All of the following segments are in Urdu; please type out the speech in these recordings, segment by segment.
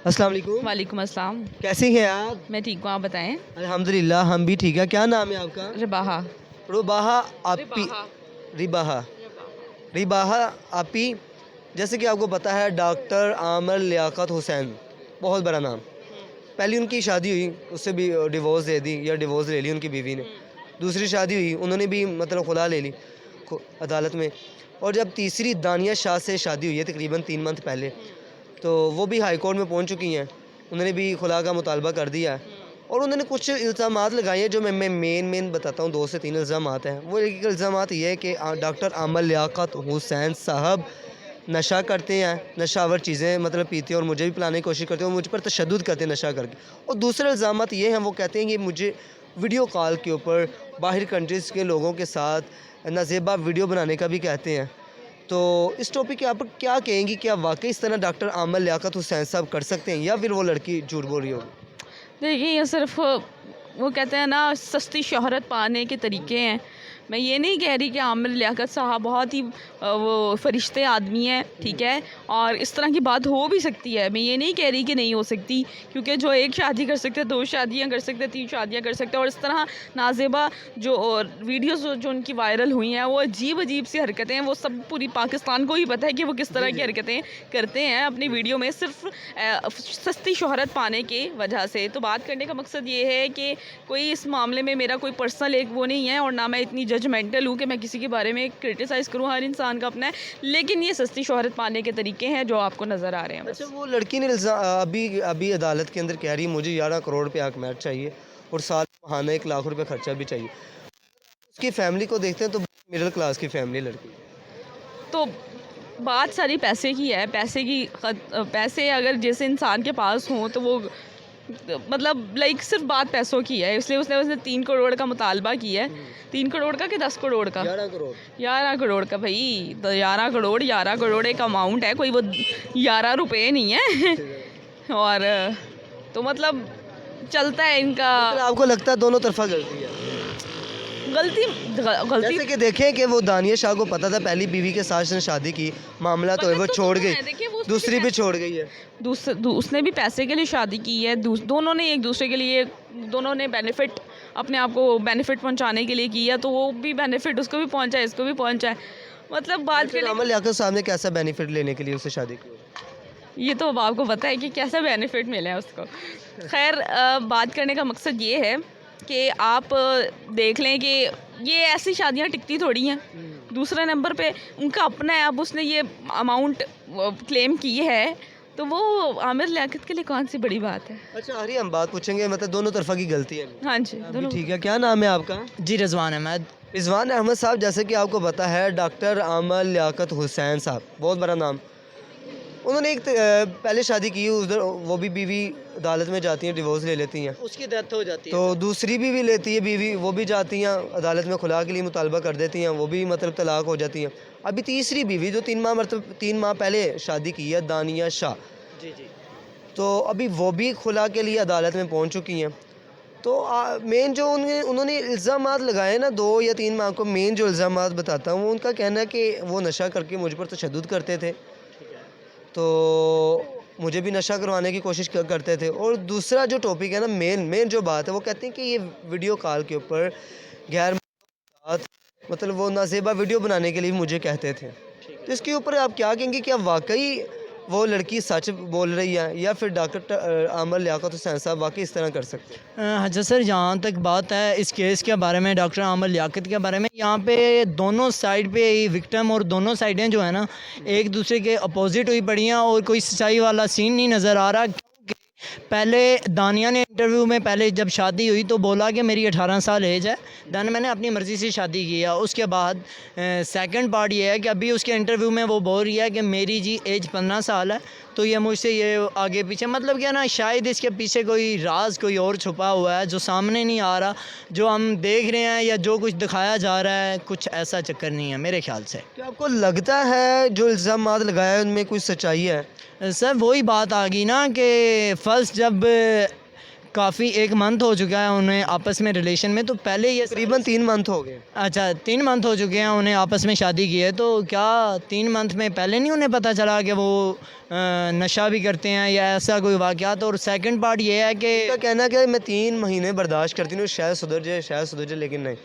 السلام علیکم. وعلیکم السلام. کیسی ہیں آپ؟ میں ٹھیک ہوں, آپ بتائیں. الحمدللہ ہم بھی ٹھیک ہے. کیا نام ہے آپ کا؟ رباحہ. رباحہ آپی. رباحہ رباحہ آپی. جیسے کہ آپ کو پتہ ہے ڈاکٹر عامر لیاقت حسین, بہت بڑا نام. پہلی ان کی شادی ہوئی, اس سے بھی ڈیورس دے دی یا ڈیورس لے لی ان کی بیوی نے. دوسری شادی ہوئی, انہوں نے بھی مطلب خلا لے لی عدالت میں. اور جب تیسری دانیہ شاہ سے شادی ہوئی ہے تقریباً 3 منتھ پہلے, تو وہ بھی ہائی کورٹ میں پہنچ چکی ہیں. انہوں نے بھی خلا کا مطالبہ کر دیا ہے. اور انہوں نے کچھ الزامات لگائے ہیں جو میں مین بتاتا ہوں. 2 سے 3 الزامات ہیں. وہ ایک الزامات یہ ہے کہ ڈاکٹر عامر لیاقت حسین صاحب نشہ کرتے ہیں, نشہ آور چیزیں مطلب پیتے ہیں اور مجھے بھی پلانے کی کوشش کرتے ہیں, اور مجھ پر تشدد کرتے ہیں نشہ کر کے. اور دوسرے الزامات یہ ہیں, وہ کہتے ہیں کہ مجھے ویڈیو کال کے اوپر باہر کنٹریز کے لوگوں کے ساتھ نازیبا ویڈیو بنانے کا بھی کہتے ہیں. تو اس ٹاپک کے آپ کیا کہیں گی؟ کیا واقعی اس طرح ڈاکٹر عامر لیاقت حسین صاحب کر سکتے ہیں, یا پھر وہ لڑکی جھوٹ بول رہی ہوگی؟ دیکھیے, یہ صرف وہ کہتے ہیں نا سستی شہرت پانے کے طریقے ہیں. میں یہ نہیں کہہ رہی کہ عامر لیاقت صاحب بہت ہی وہ فرشتے آدمی ہیں, ٹھیک ہے, اور اس طرح کی بات ہو بھی سکتی ہے. میں یہ نہیں کہہ رہی کہ نہیں ہو سکتی, کیونکہ جو ایک شادی کر سکتے, 2 شادیاں کر سکتے, 3 شادیاں کر سکتے. اور اس طرح نازیبا جو ویڈیوز جو ان کی وائرل ہوئی ہیں, وہ عجیب سی حرکتیں ہیں. وہ سب پوری پاکستان کو ہی پتہ ہے کہ وہ کس طرح کی حرکتیں کرتے ہیں اپنی ویڈیو میں, صرف سستی شہرت پانے کی وجہ سے. تو بات کرنے کا مقصد یہ ہے کہ کوئی اس معاملے میں میرا کوئی پرسنل ایک وہ نہیں ہے, اور نہ میں اتنی ججمنٹل ہوں کہ میں کسی کے بارے میں کرٹیسائز کروں. ہر انسان کا اپنا ہے, لیکن یہ سستی شہرت پانے کے طریقے ہیں جو آپ کو نظر آ رہے ہیں. اچھا, وہ لڑکی نے ابھی عدالت کے اندر کہہ رہی ہے مجھے 11 کروڑ روپے آنکھ میٹ چاہیے اور سال ماہانہ 1 لاکھ روپے خرچہ بھی چاہیے. اس کی فیملی کو دیکھتے ہیں تو مڈل کلاس کی فیملی لڑکی. تو بات ساری پیسے کی ہے. پیسے اگر جس انسان کے پاس ہوں تو وہ مطلب صرف بات پیسوں کی ہے. اس لیے اس نے 3 کروڑ کا مطالبہ کیا ہے. 3 کروڑ کا کہ 10 کروڑ کا؟ 11 کروڑ کا. بھائی 11 کروڑ ایک اماؤنٹ ہے, کوئی وہ 11 روپے نہیں ہے. اور تو مطلب چلتا ہے ان کا. آپ کو لگتا ہے دونوں طرفہ غلطی ہے؟ غلطی جیسے کہ دیکھیں کہ وہ دانیہ شاہ کو پتہ تھا پہلی بیوی کے ساتھ اس نے شادی کی, معاملہ تو ہے وہ چھوڑ گئی, دوسری بھی چھوڑ گئی ہے. اس نے بھی پیسے کے لیے شادی کی ہے. دونوں نے ایک دوسرے کے لیے, دونوں نے بینیفٹ اپنے آپ کو بینیفٹ پہنچانے کے لیے کیا, تو وہ بھی بینیفٹ اس کو بھی پہنچا ہے, اس کو بھی پہنچا ہے. مطلب بات کریں عامر لیاقت صاحب نے کیسا بینیفٹ لینے کے لیے اسے شادی کی؟ یہ تو اب آپ کو پتہ ہے کہ کیسا بینیفٹ ملا ہے اس کو. خیر, بات کرنے کا مقصد یہ ہے کہ آپ دیکھ لیں کہ یہ ایسی شادیاں ٹکتی تھوڑی ہیں. دوسرے نمبر پہ ان کا اپنا ہے. اب اس نے یہ اماؤنٹ کلیم کی ہے, تو وہ عامر لیاقت کے لیے کون سی بڑی بات ہے؟ اچھا آ رہی ہم بات پوچھیں گے, مطلب دونوں طرفہ کی غلطی ہے. ہاں جی, ٹھیک ہے. کیا نام ہے آپ کا؟ جی رضوان احمد. رضوان احمد صاحب, جیسے کہ آپ کو پتہ ہے ڈاکٹر عامر لیاقت حسین صاحب, بہت بڑا نام. انہوں نے ایک پہلے شادی کی, ادھر وہ بھی بیوی عدالت میں جاتی ہیں, ڈیورس لے لیتی ہیں, اس کی ڈیتھ ہو جاتی ہے. تو دوسری بھی لیتی ہے بیوی, وہ بھی جاتی ہیں عدالت میں خلا کے لیے مطالبہ کر دیتی ہیں, وہ بھی مطلب طلاق ہو جاتی ہیں. ابھی تیسری بیوی جو 3 ماہ پہلے شادی کی ہے, دانیہ شاہ, جی تو ابھی وہ بھی خلا کے لیے عدالت میں پہنچ چکی ہیں. تو مین جو انہوں نے الزامات لگائے نا 2 یا 3 ماہ کو, مین جو الزامات بتاتا ہوں, وہ ان کا کہنا ہے کہ وہ نشہ کر کے مجھ پر تشدد کرتے تھے, تو مجھے بھی نشہ کروانے کی کوشش کرتے تھے. اور دوسرا جو ٹاپک ہے نا, مین جو بات ہے, وہ کہتے ہیں کہ یہ ویڈیو کال کے اوپر غیر مطلب وہ نازیبا ویڈیو بنانے کے لیے مجھے کہتے تھے. تو اس کے اوپر آپ کیا کہیں گے؟ کیا واقعی وہ لڑکی سچ بول رہی ہے, یا پھر ڈاکٹر عامر لیاقت حسین صاحب واقعی اس طرح کر سکتے ہیں؟ حضرت سر, جہاں تک بات ہے اس کیس کے بارے میں, ڈاکٹر عامر لیاقت کے بارے میں, یہاں پہ دونوں سائیڈ پہ وکٹم اور دونوں سائیڈیں جو ہیں نا ایک دوسرے کے اپوزٹ ہوئی پڑی ہیں, اور کوئی سچائی والا سین نہیں نظر آ رہا. پہلے دانیہ نے انٹرویو میں پہلے جب شادی ہوئی تو بولا کہ میری 18 سال ایج ہے, دین میں نے اپنی مرضی سے شادی کی ہے. اس کے بعد سیکنڈ پارٹ یہ ہے کہ ابھی اس کے انٹرویو میں وہ بول رہی ہے کہ میری جی ایج 15 سال ہے, تو یہ مجھ سے یہ آگے پیچھے مطلب کیا نا, شاید اس کے پیچھے کوئی راز کوئی اور چھپا ہوا ہے جو سامنے نہیں آ رہا, جو ہم دیکھ رہے ہیں یا جو کچھ دکھایا جا رہا ہے, کچھ ایسا چکر نہیں ہے میرے خیال سے. کیا آپ کو لگتا ہے جو الزامات لگایا ہے ان میں کوئی سچائی ہے؟ سر وہی بات آ گئی نا کہ فرسٹ جب کافی 1 منتھ ہو چکا ہے انہیں آپس میں ریلیشن میں, تو پہلے یہ تقریباً 3 منتھ ہو گئے. اچھا 3 منتھ ہو چکے ہیں انہیں آپس میں شادی کی ہے, تو کیا 3 منتھ میں پہلے نہیں انہیں پتہ چلا کہ وہ نشہ بھی کرتے ہیں یا ایسا کوئی واقعات؟ اور سیکنڈ پارٹ یہ ہے کہ ان کا کہنا کہ میں 3 مہینے برداشت کرتی ہوں, شاید سدھر جائے, لیکن نہیں.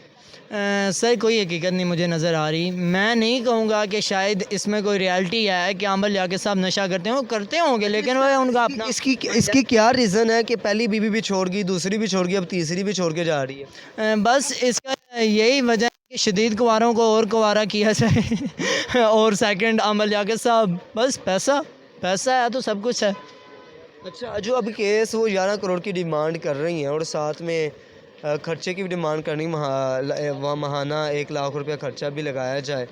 سر کوئی حقیقت نہیں مجھے نظر آ رہی. میں نہیں کہوں گا کہ شاید اس میں کوئی ریالٹی ہے کہ عامر لیاقت صاحب نشہ کرتے ہیں, وہ کرتے ہوں گے, لیکن وہ ان کا اپنا اس کی کیا ریزن ہے کہ پہلی بیوی بھی چھوڑ گئی, دوسری بھی چھوڑ گئی, اب تیسری بھی چھوڑ کے جا رہی ہے؟ بس اس کا یہی وجہ ہے کہ شدید کنواروں کو اور کنوارا کیا جائے اور سیکنڈ عامر لیاقت صاحب بس پیسہ ہے تو سب کچھ ہے. اچھا, جو اب کیس وہ 11 کروڑ کی ڈیمانڈ کر رہی ہیں اور ساتھ میں خرچے کی بھی ڈیمانڈ کرنی, ماہانہ 1 لاکھ روپیہ خرچہ بھی لگایا جائے,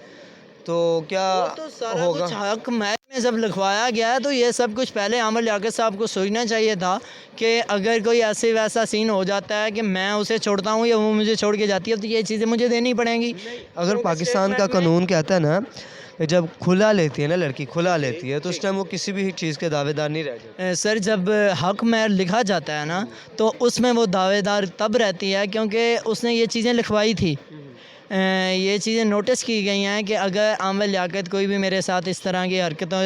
تو کیا ہوگا؟ کچھ حق محل میں جب لکھوایا گیا ہے تو یہ سب کچھ پہلے عامر لیاقت صاحب کو سوچنا چاہیے تھا کہ اگر کوئی ایسے ویسا سین ہو جاتا ہے کہ میں اسے چھوڑتا ہوں یا وہ مجھے چھوڑ کے جاتی ہے تو یہ چیزیں مجھے دینی پڑیں گی. اگر پاکستان کا قانون کہتا ہے نا جب کھلا لیتی ہے نا لڑکی, کھلا لیتی ہے تو اس ٹائم وہ کسی بھی چیز کے دعوے دار نہیں رہ جاتے. سر جب حق مہر لکھا جاتا ہے نا تو اس میں وہ دعوے دار تب رہتی ہے کیونکہ اس نے یہ چیزیں لکھوائی تھی. یہ چیزیں نوٹس کی گئی ہیں کہ اگر عامر لیاقت کوئی بھی میرے ساتھ اس طرح کی حرکتوں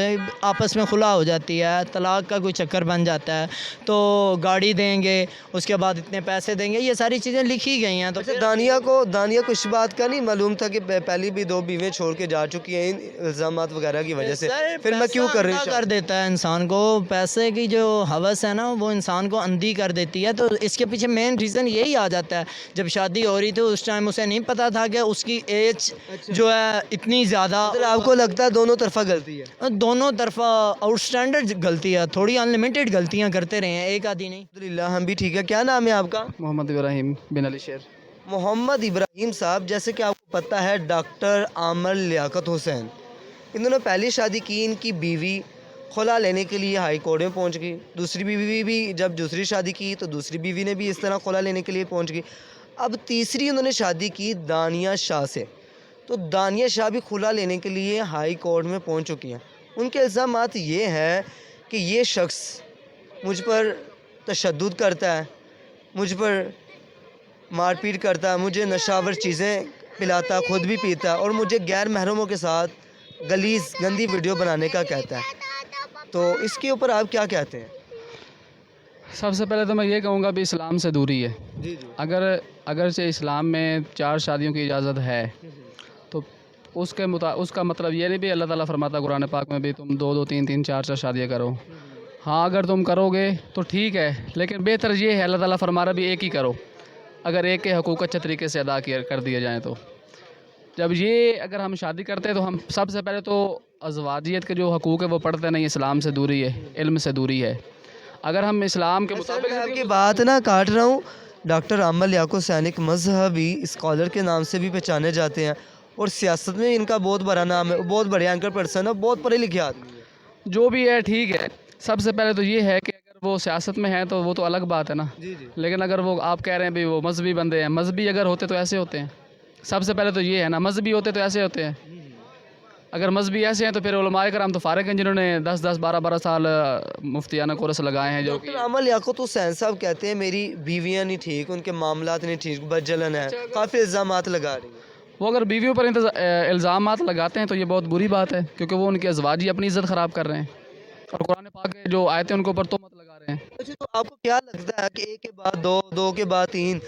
آپس میں خلا ہو جاتی ہے, طلاق کا کوئی چکر بن جاتا ہے, تو گاڑی دیں گے, اس کے بعد اتنے پیسے دیں گے, یہ ساری چیزیں لکھی گئی ہیں. تو دانیہ کو اس بات کا نہیں معلوم تھا کہ پہلی بھی 2 بیویں چھوڑ کے جا چکی ہیں ان الزامات وغیرہ کی وجہ سے, پھر میں کیوں کر رہی ہوں؟ کر دیتا ہے انسان کو, پیسے کی جو ہوس ہے نا وہ انسان کو اندھی کر دیتی ہے. تو اس کے پیچھے مین ریزن یہی آ جاتا ہے. جب شادی ہو رہی تھی اس ٹائم اسے نہیں پتا تھا کہ اس کی ایج جو ہے اتنی زیادہ. آپ کو لگتا ہے دونوں طرفہ غلطی ہے؟ دونوں طرفہ آؤٹ اسٹینڈرڈ غلطی ہے, تھوڑی انلمیٹڈ غلطیاں کرتے رہے ہیں, ایک آدھی نہیں. الحمدللہ ہم بھی ٹھیک ہے. کیا نام ہے آپ کا؟ محمد ابراہیم بن علی شیر. محمد ابراہیم صاحب, جیسے کہ آپ کو پتہ ہے ڈاکٹر عامر لیاقت حسین, انہوں نے پہلی شادی کی, ان کی بیوی خلا لینے کے لیے ہائی کورٹ میں پہنچ گئی. دوسری بیوی بھی جب دوسری شادی کی تو دوسری بیوی نے بھی اس طرح خلا لینے کے لیے پہنچ گئی. اب تیسری انہوں نے شادی کی دانیہ شاہ سے, تو دانیہ شاہ بھی خلا لینے کے لیے ہائی کورٹ میں پہنچ چکی ہیں. ان کے الزامات یہ ہیں کہ یہ شخص مجھ پر تشدد کرتا ہے, مجھ پر مار پیٹ کرتا ہے, مجھے نشاور چیزیں پلاتا, خود بھی پیتا ہے, اور مجھے غیر محرموں کے ساتھ غلیظ گندی ویڈیو بنانے کا کہتا ہے. تو اس کے اوپر آپ کیا کہتے ہیں؟ سب سے پہلے تو میں یہ کہوں گا بھی اسلام سے دوری ہے. جی اگرچہ اسلام میں 4 شادیوں کی اجازت ہے تو اس کا مطلب یہ نہیں بھی اللہ تعالیٰ فرماتا قرآن پاک میں بھی تم 2 3 3 4 شادیاں کرو. ہاں اگر تم کرو گے تو ٹھیک ہے, لیکن بہتر یہ ہے اللہ تعالیٰ فرما رہا بھی ایک ہی کرو, اگر ایک کے حقوق اچھے طریقے سے ادا کر دیے جائیں تو. جب یہ اگر ہم شادی کرتے ہیں تو ہم سب سے پہلے تو ازواجیت کے جو حقوق ہے وہ پڑھتے نہیں, اسلام سے دوری ہے, علم سے دوری ہے. اگر ہم اسلام کے مطابق آپ کی بات نہ کاٹ رہا ہوں, ڈاکٹر عامر لیاقت حسین ایک مذہبی اسکالر کے نام سے بھی پہچانے جاتے ہیں, اور سیاست میں ان کا بہت بڑا نام ہے, بہت بڑے اینکر پرسن ہے, بہت پڑھے لکھے آدمی ہیں. جو بھی ہے ٹھیک ہے. سب سے پہلے تو یہ ہے کہ اگر وہ سیاست میں ہیں تو وہ تو الگ بات ہے نا, لیکن اگر وہ آپ کہہ رہے ہیں بھی وہ مذہبی بندے ہیں, مذہبی اگر ہوتے تو ایسے ہوتے ہیں. سب سے پہلے تو یہ ہے نا, مذہبی ہوتے تو ایسے ہوتے ہیں. اگر مذہبی ایسے ہیں تو پھر علماء کرام تو فارغ ہیں جنہوں نے 10 12 سال مفتیانہ کورس لگائے ہیں. جو ڈاکٹر عامر لیاقت حسین صاحب کہتے ہیں میری بیویاں نہیں ٹھیک, ان کے معاملات نہیں ٹھیک, بدجلن ہے, کافی الزامات لگا رہی ہیں. وہ اگر بیویوں پر الزامات لگاتے ہیں تو یہ بہت بری بات ہے, کیونکہ وہ ان کی ازواجی اپنی عزت خراب کر رہے ہیں, اور قرآن پاک کے جو آیتیں ان کے اوپر تہمت لگا رہے ہیں. اچھا, تو آپ کو کیا لگتا ہے کہ ایک کے بعد 2, 2 کے بعد 3,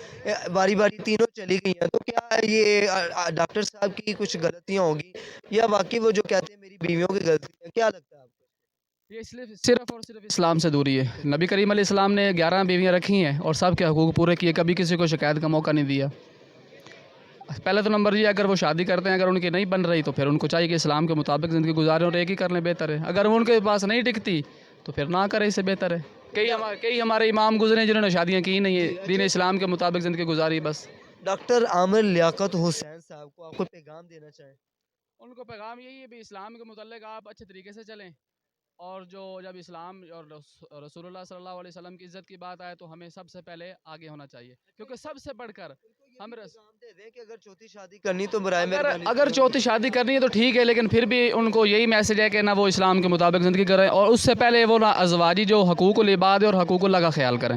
باری باری تینوں چلی گئی ہیں, تو کیا یہ ڈاکٹر صاحب کی کچھ غلطیاں ہوں گی, یا واقعی وہ جو کہتے ہیں میری بیویوں کی غلطی ہے؟ کیا لگتا ہے آپ کو؟ یہ صرف اور صرف اسلام سے دوری ہے. نبی کریم علیہ السلام نے 11 بیویاں رکھی ہیں اور سب کے حقوق پورے کیے, کبھی کسی کو شکایت کا موقع نہیں دیا. پہلے تو نمبر یہ, اگر وہ شادی کرتے ہیں اگر ان کی نہیں بن رہی تو پھر ان کو چاہیے کہ اسلام کے مطابق زندگی گزاریں اور ایک ہی کر لیں, بہتر ہے. اگر وہ ان کے پاس نہیں ٹکتی تو پھر نہ کرے, اس سے بہتر ہے. کئی ہمارے امام گزرے جنہوں نے شادیاں کی نہیں, دین اسلام کے مطابق زندگی گزاری بس. ڈاکٹر عامر لیاقت حسین صاحب کو آپ کو پیغام دینا چاہیں؟ ان کو پیغام یہی ہے بھی اسلام کے متعلق آپ اچھے طریقے سے چلیں, اور جب اسلام اور رسول اللہ صلی اللہ علیہ وسلم کی عزت کی بات آئے تو ہمیں سب سے پہلے آگے ہونا چاہیے, کیونکہ سب سے بڑھ کر ہم دے دیں کہ اگر چوتھی شادی کرنی تو برائے مہربانی اگر چوتھی شادی کرنی ہے تو ٹھیک ہے, لیکن پھر بھی ان کو یہی میسج ہے کہ نہ وہ اسلام کے مطابق زندگی کریں, اور اس سے پہلے وہ نہ ازواجی جو حقوق العباد ہے اور حقوق اللہ کا خیال کریں.